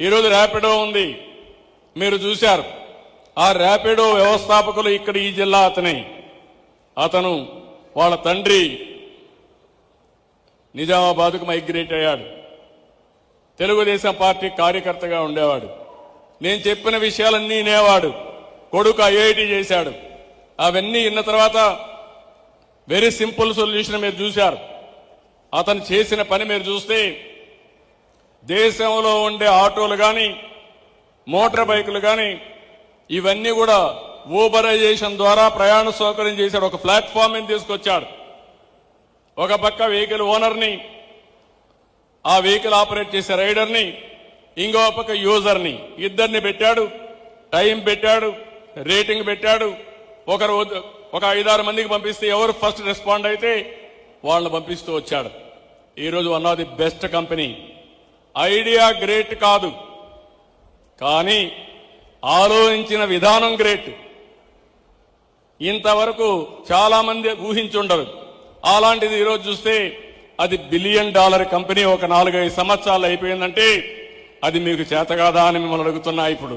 ఈరోజు ర్యాపిడో ఉంది, మీరు చూశారు. ఆ ర్యాపిడో వ్యవస్థాపకులు ఇక్కడ ఈ జిల్లా అతను వాళ్ళ తండ్రి నిజామాబాద్కు మైగ్రేట్ అయ్యాడు. తెలుగుదేశం పార్టీ కార్యకర్తగా ఉండేవాడు. నేను చెప్పిన విషయాలన్నీ వినేవాడు. కొడుకు ఐఐటి చేశాడు. అవన్నీ విన్న తర్వాత వెరీ సింపుల్ సొల్యూషన్ మీరు చూశారు. అతను చేసిన పని మీరు చూస్తే దేశంలో ఉండే ఆటోలు కానీ మోటార్ బైకులు కానీ ఇవన్నీ కూడా ఊబరైజేషన్ ద్వారా ప్రయాణ సౌకర్యం చేశాడు. ఒక ప్లాట్ఫామ్ తీసుకొచ్చాడు. ఒక పక్క వెహికల్ ఓనర్ని, ఆ వెహికల్ ఆపరేట్ చేసే రైడర్ని, ఇంకో పక్క యూజర్ని, ఇద్దరిని పెట్టాడు. టైం పెట్టాడు, రేటింగ్ పెట్టాడు. ఒక 5-6 మందికి పంపిస్తే ఎవరు ఫస్ట్ రెస్పాండ్ అయితే వాళ్ళని పంపిస్తూ వచ్చాడు. ఈరోజు one of the best company. Idea great కాదు, కానీ ఆలోచించిన విధానం గ్రేట్. ఇంతవరకు చాలా మంది ఊహించుండరు. అలాంటిది ఈరోజు చూస్తే అది $1 బిలియన్ కంపెనీ ఒక 4-5 సంవత్సరాలు అయిపోయిందంటే అది మీకు చేత కాదా అని మిమ్మల్ని అడుగుతున్నా ఇప్పుడు.